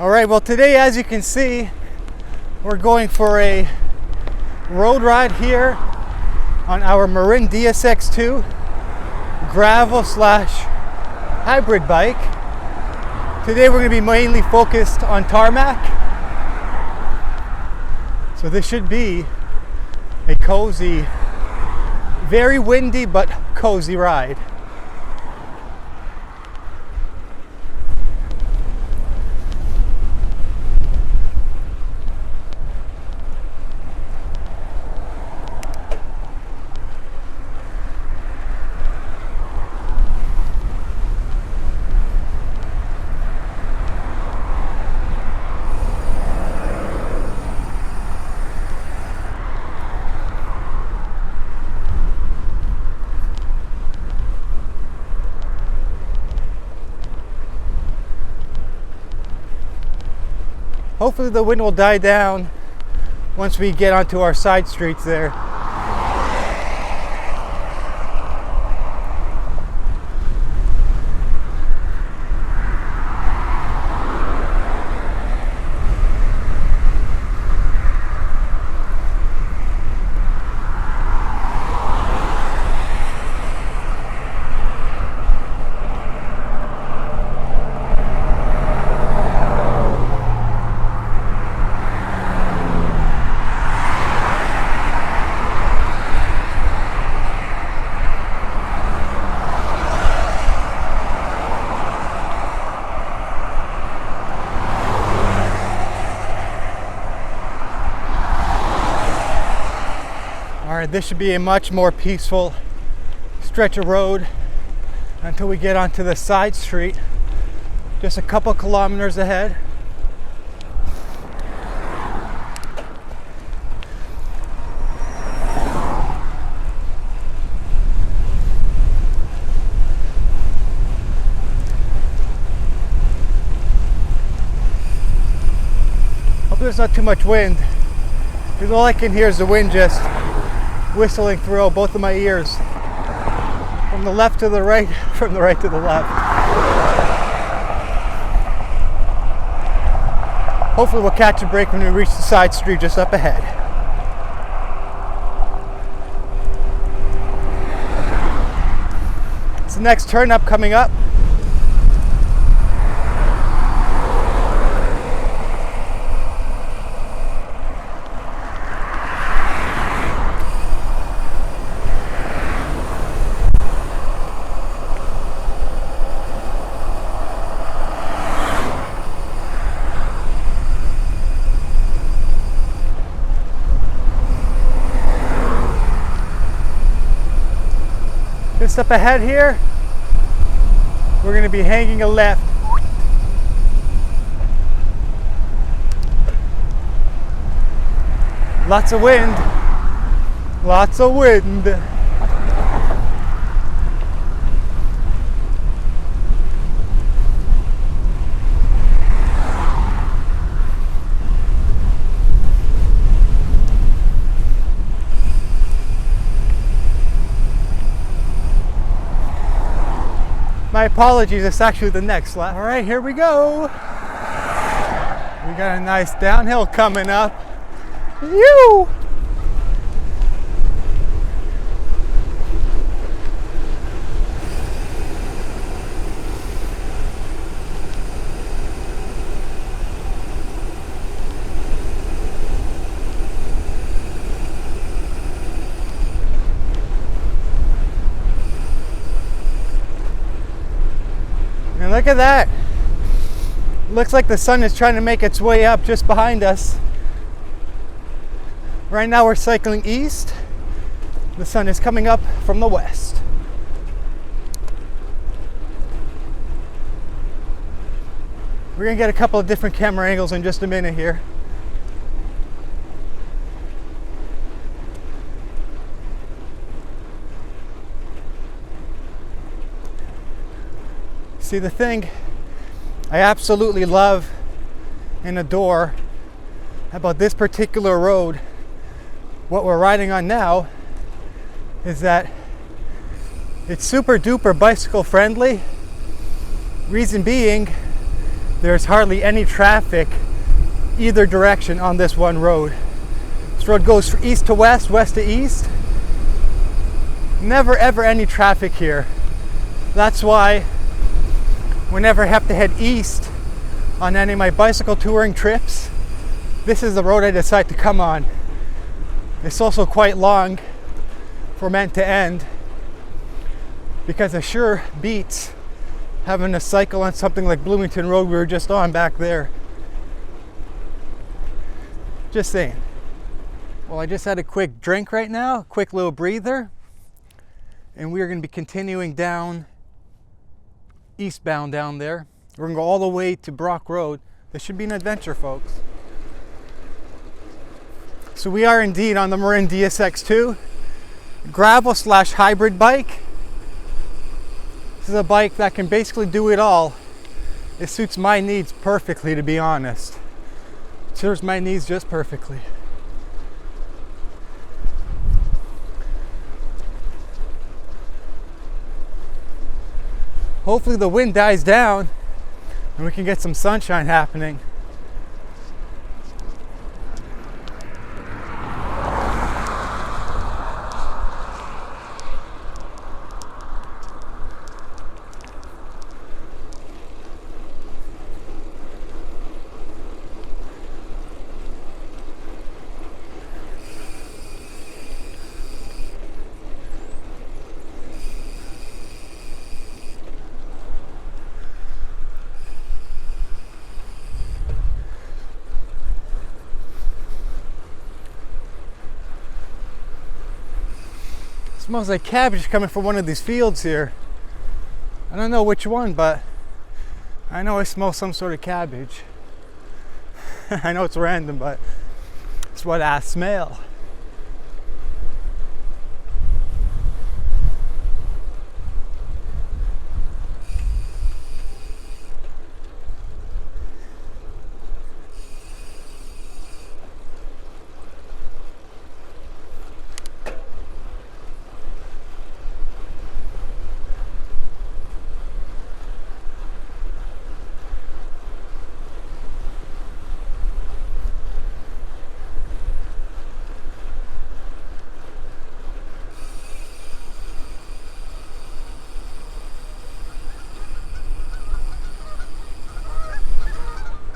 Alright, well today, as you can see, we're going for a road ride here on our Marin DSX 2 gravel slash hybrid bike. Today we're going to be mainly focused on tarmac. So this should be a cozy, very windy but cozy ride. Hopefully the wind will die down once we get onto our side streets there. Alright, this should be a much more peaceful stretch of road until we get onto the side street, just a couple kilometers ahead. Hope there's not too much wind, because all I can hear is the wind just whistling through both of my ears, from the left to the right, from the right to the left. Hopefully we'll catch a break when we reach the side street just up ahead. It's the next turn up coming up. Just up ahead here, we're going to be hanging a left. Lots of wind. Lots of wind. My apologies, it's actually the next lap. All right, here we go. We got a nice downhill coming up. Yoo! And look at that. Looks like the sun is trying to make its way up just behind us. Right now we're cycling east. The sun is coming up from the west. We're gonna get a couple of different camera angles in just a minute here. See, the thing I absolutely love and adore about this particular road, what we're riding on now, is that it's super duper bicycle friendly. Reason being, there's hardly any traffic either direction on this one road. This road goes from east to west, west to east. Never ever any traffic here. That's why whenever I have to head east on any of my bicycle touring trips, this is the road I decide to come on. It's also quite long from end to end, because it sure beats having a cycle on something like Bloomington Road we were just on back there. Just saying. Well, I just had a quick drink right now, a quick little breather, and we're going to be continuing down eastbound down there. We're going to go all the way to Brock Road. This should be an adventure, folks. So we are indeed on the Marin DSX 2, gravel / hybrid bike. This is a bike that can basically do it all. It suits my needs perfectly, to be honest. It serves my needs just perfectly. Hopefully the wind dies down and we can get some sunshine happening. Smells like cabbage coming from one of these fields here. I don't know which one, but I know I smell some sort of cabbage. I know it's random, but it's what I smell.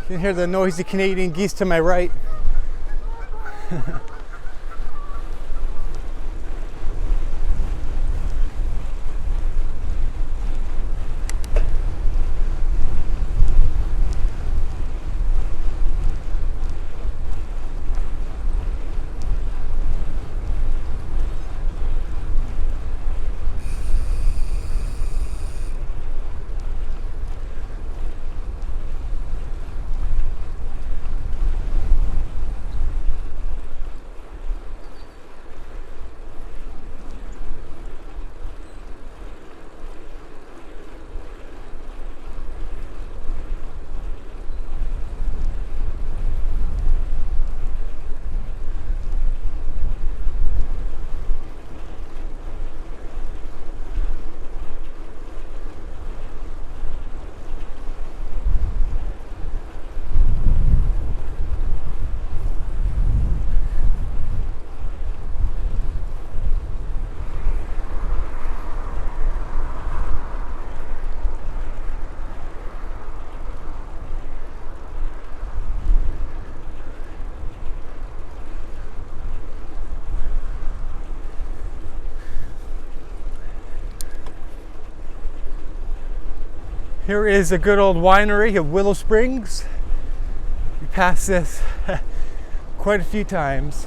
You can hear the noisy Canadian geese to my right. Here is a good old winery of Willow Springs. We passed this quite a few times.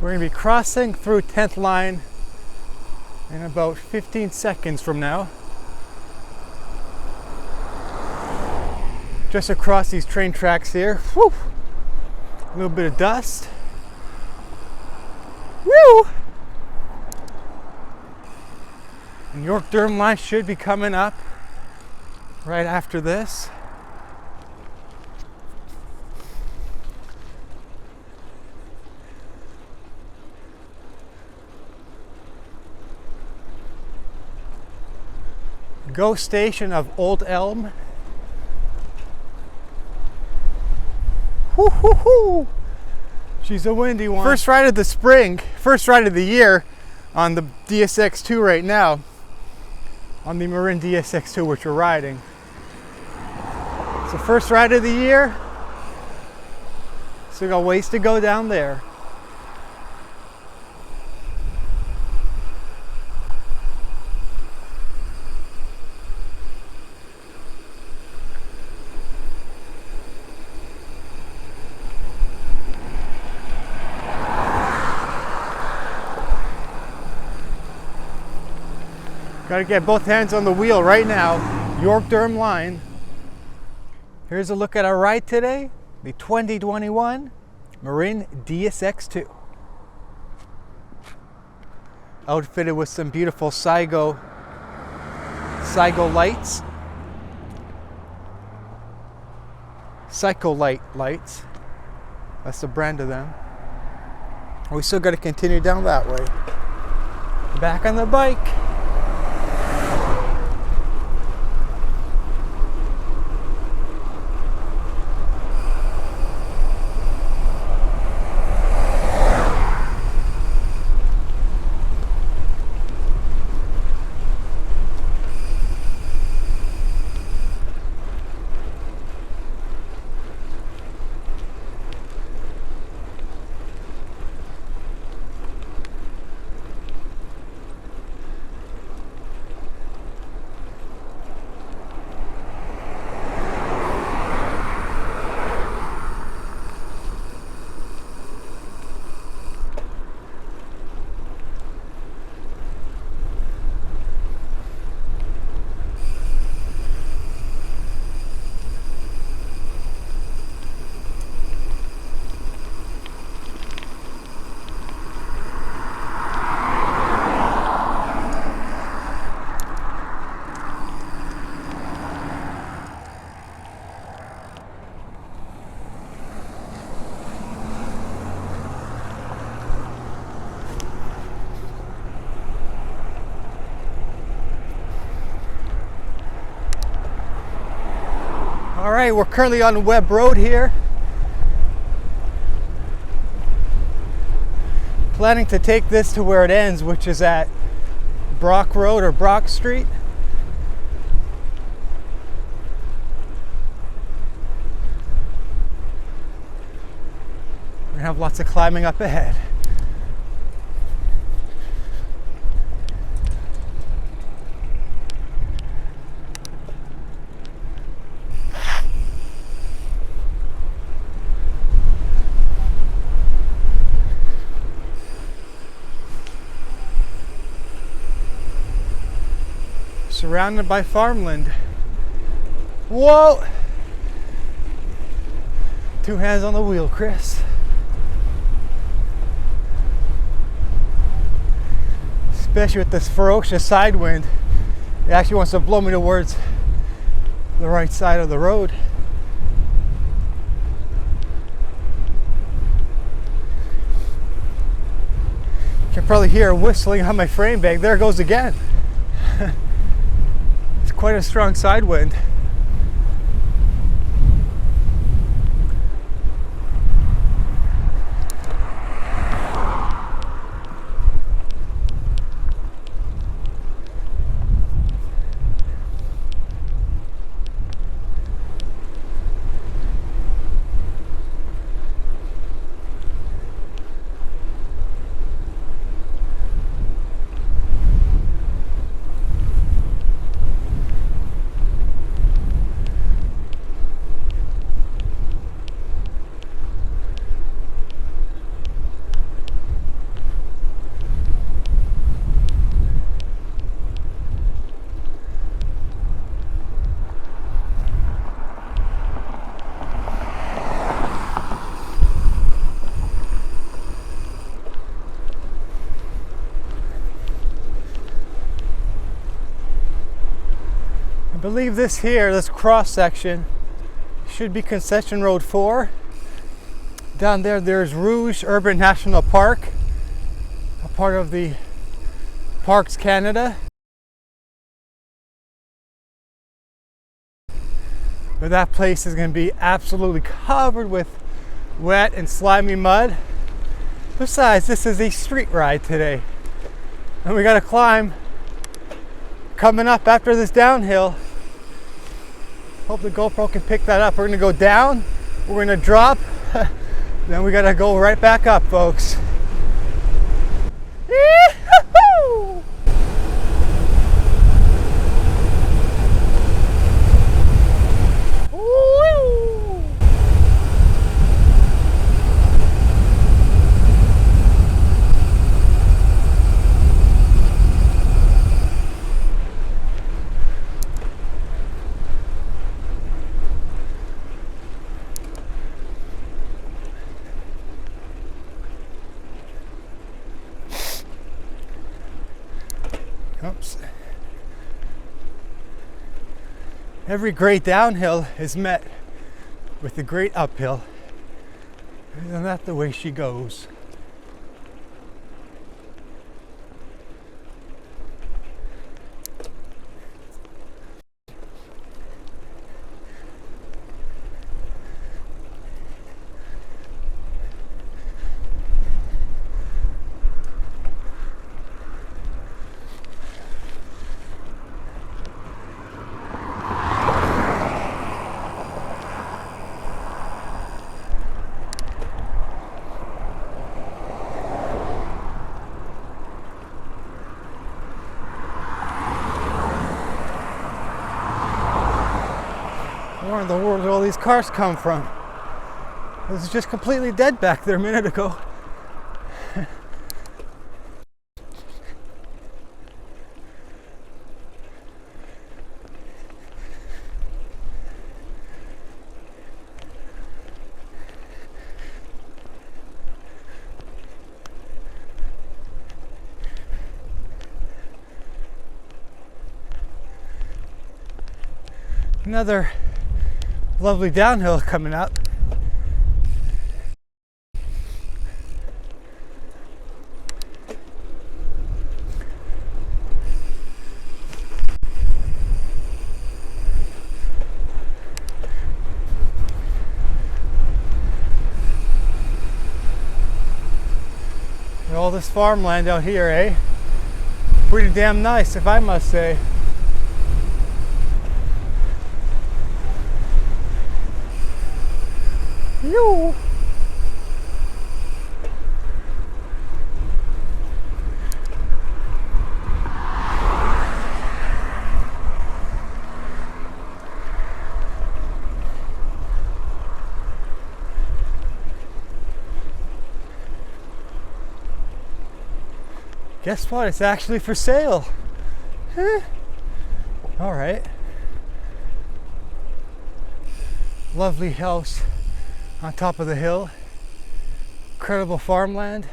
We're going to be crossing through 10th line in about 15 seconds from now. Just across these train tracks here. Whew. A little bit of dust. Woo! And York-Durham line should be coming up right after this. Go station of Old Elm. Whoo hoo hoo! She's a windy one. First ride of the spring, first ride of the year on the DSX2 right now. On the Marin DSX2 which we're riding. It's the first ride of the year. So we got ways to go down there. Got to get both hands on the wheel right now. York-Durham line. Here's a look at our ride today. The 2021 Marin DSX2. Outfitted with some beautiful Saigo lights. Psycho-Light lights. That's the brand of them. We still got to continue down that way. Back on the bike. Alright, we're currently on Webb Road here. Planning to take this to where it ends, which is at Brock Road or Brock Street. We're gonna have lots of climbing up ahead. Surrounded by farmland. Whoa! 2 hands on the wheel, Chris. Especially with this ferocious side wind. It actually wants to blow me towards the right side of the road. You can probably hear whistling on my frame bag. There it goes again. Quite a strong side wind. believe this here, this cross section, should be Concession Road 4. Down there, there's Rouge Urban National Park, a part of the Parks Canada. But that place is going to be absolutely covered with wet and slimy mud. Besides, this is a street ride today. And we got to climb coming up after this downhill. Hope the GoPro can pick that up. We're going to go down, we're going to drop, then we got to go right back up, folks. Yee-hoo-hoo! Oops. Every great downhill is met with a great uphill. Isn't that the way she goes? Where in the world do all these cars come from? It was just completely dead back there a minute ago. Another lovely downhill coming up. All this farmland out here, eh? Pretty damn nice, if I must say. You. Guess what? It's actually for sale. Huh? All right. Lovely house on top of the hill, incredible farmland,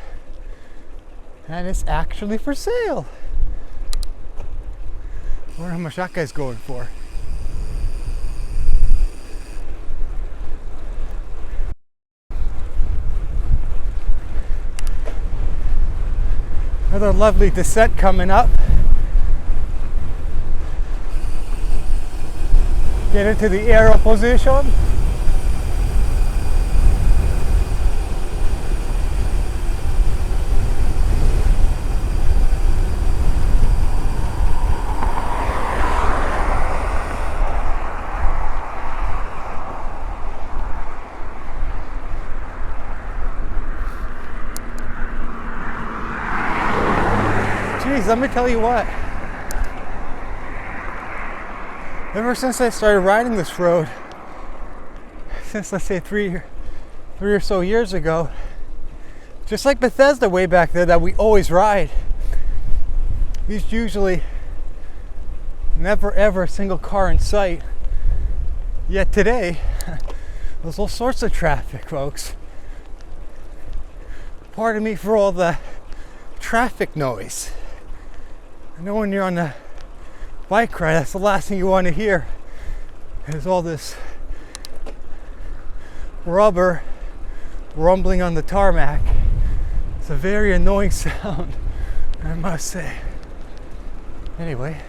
and it's actually for sale. I wonder how much that guy's going for. Another lovely descent coming up. Get into the aero position. Let me tell you what, ever since I started riding this road, since let's say three or so years ago, just like Bethesda way back there that we always ride, there's usually never ever a single car in sight. Yet today, there's all sorts of traffic, folks. Pardon me for all the traffic noise. I know when you're on the bike ride, that's the last thing you want to hear, is all this rubber rumbling on the tarmac. It's a very annoying sound, I must say. Anyway,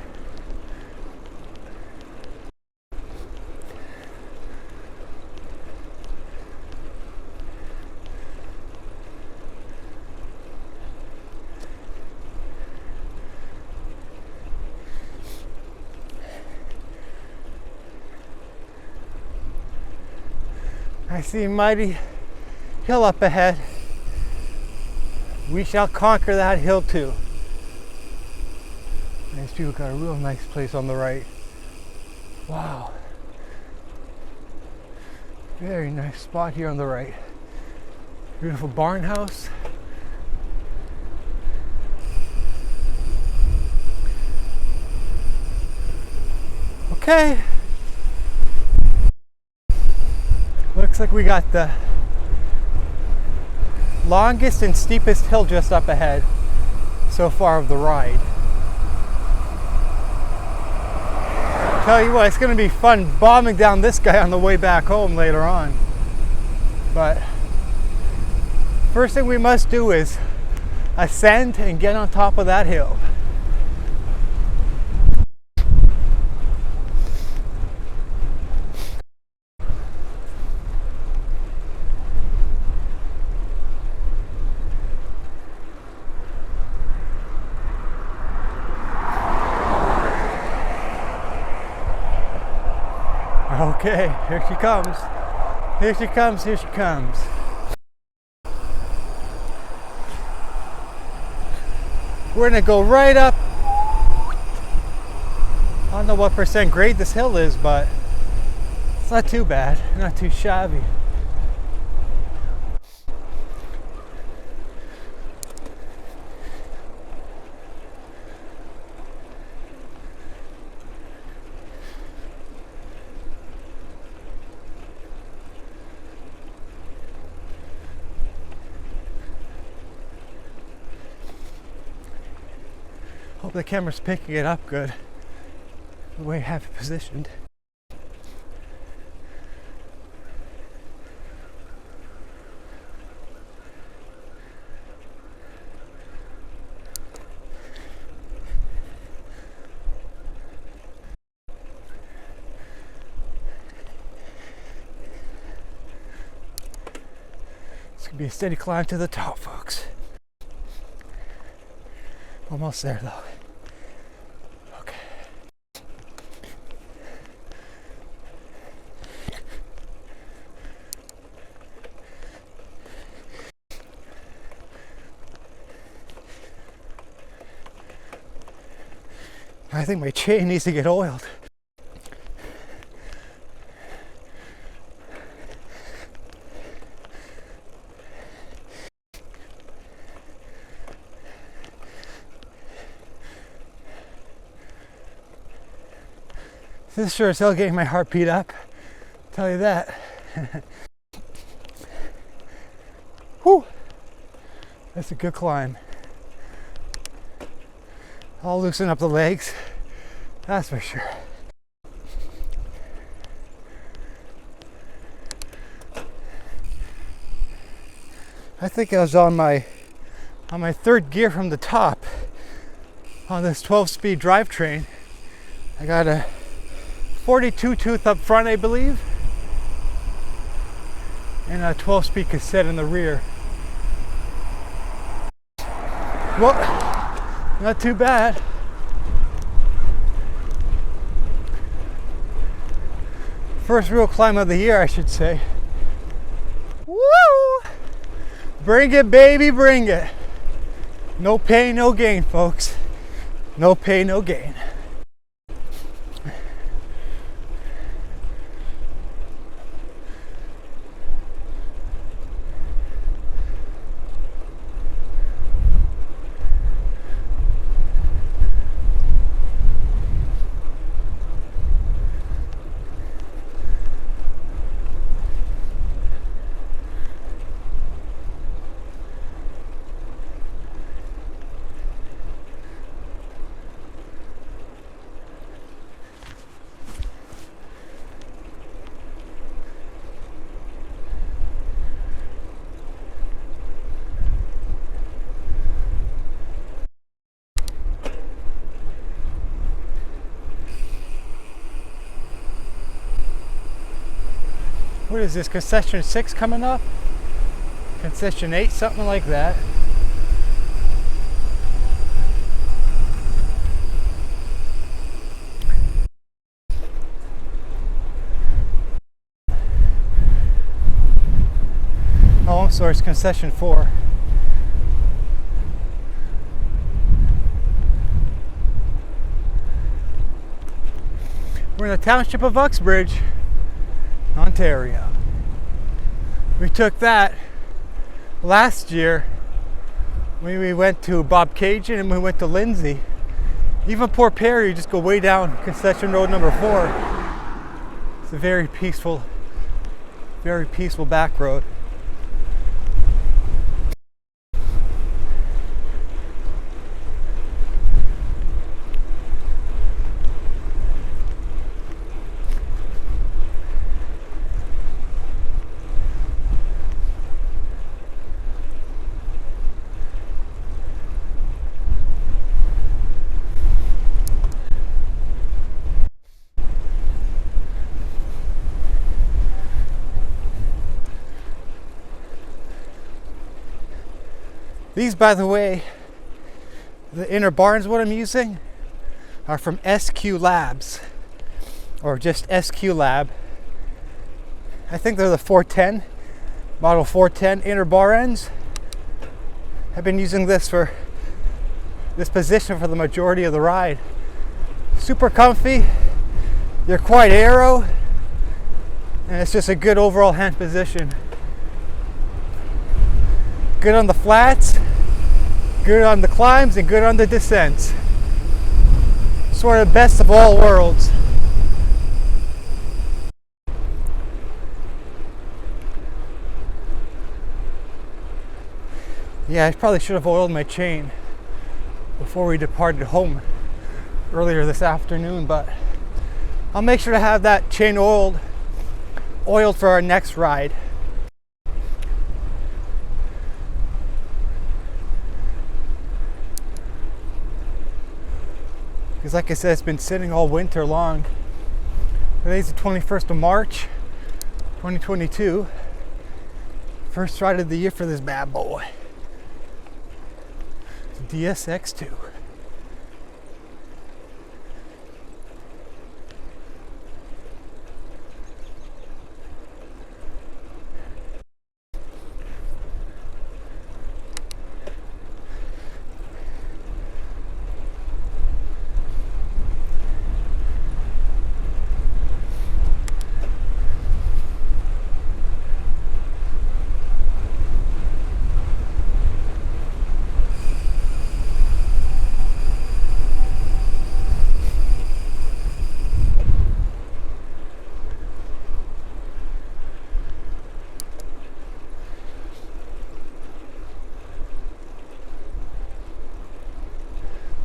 I see a mighty hill up ahead. We shall conquer that hill too. These people got a real nice place on the right. Wow. Very nice spot here on the right. Beautiful barn house. Okay. Looks like we got the longest and steepest hill just up ahead so far of the ride. Tell you what, it's going to be fun bombing down this guy on the way back home later on. But first thing we must do is ascend and get on top of that hill. Okay, here she comes. Here she comes, here she comes. We're gonna go right up. I don't know what percent grade this hill is, but it's not too bad, not too shabby. Hope the camera's picking it up good, the way I have it positioned. It's gonna be a steady climb to the top, folks. Almost there though. Okay. I think my chain needs to get oiled. This sure is hell getting my heartbeat up, I'll tell you that. Whew, that's a good climb. I'll loosen up the legs, that's for sure. I think I was on my third gear from the top on this 12-speed drivetrain. I got a 42 tooth up front, I believe, and a 12-speed cassette in the rear. Well, not too bad. First real climb of the year, I should say. Woo! Bring it, baby, bring it. No pain, no gain, folks. No pain, no gain. What is this, concession 6 coming up? Concession 8, something like that. Oh, I'm sorry, it's concession 4. We're in the township of Uxbridge, Ontario. We took that last year when we went to Bob Cajun and we went to Lindsay. Even Port Perry, you just go way down concession road number 4. It's a very peaceful back road. These, by the way, the inner barns what I'm using are from SQ Labs, or just SQ Lab. I think they're the 410, model 410 inner bar ends. I've been using this for this position for the majority of the ride. Super comfy, they're quite aero, and it's just a good overall hand position. Good on the flats, good on the climbs, and good on the descents. Sort of best of all worlds. Yeah, I probably should have oiled my chain before we departed home earlier this afternoon, but I'll make sure to have that chain oiled for our next ride. Because like I said, it's been sitting all winter long. Today's the 21st of March, 2022. First ride of the year for this bad boy. It's a DSX2.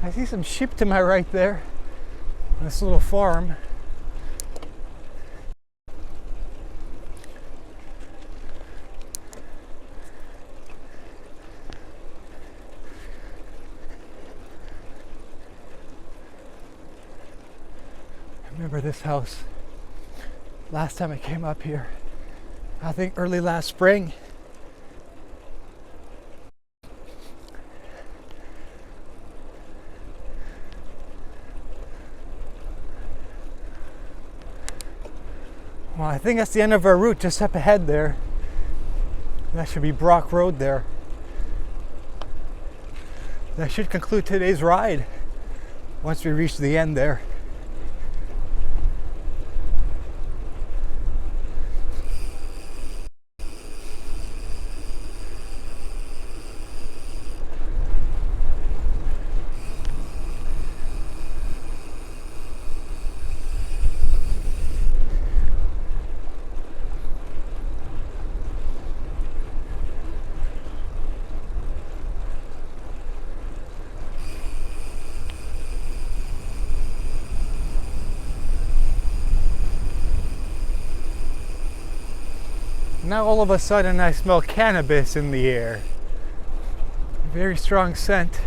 I see some sheep to my right there, this little farm. I remember this house last time I came up here, I think early last spring. Well, I think that's the end of our route, just up ahead there. That should be Brock Road there. That should conclude today's ride once we reach the end there. Now all of a sudden I smell cannabis in the air. A very strong scent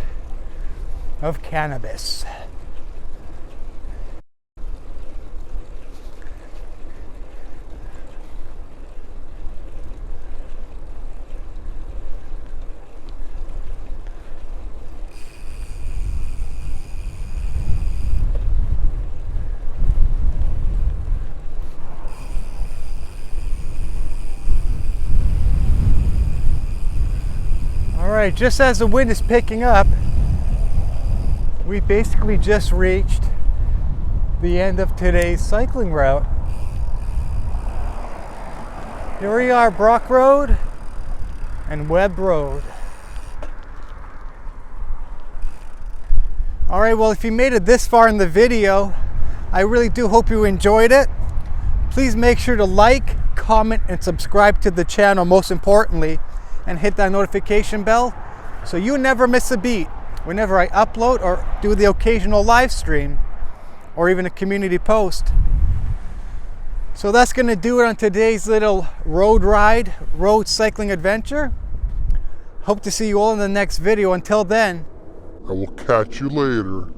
of cannabis. right, just as the wind is picking up, we basically just reached the end of today's cycling route. Here we are, Brock Road and Webb Road. All right, well, if you made it this far in the video, I really do hope you enjoyed it. Please make sure to like, comment, and subscribe to the channel, most importantly, and hit that notification bell so you never miss a beat whenever I upload or do the occasional live stream or even a community post. So that's going to do it on today's little road cycling adventure. Hope to see you all in the next video. Until then, I will catch you later.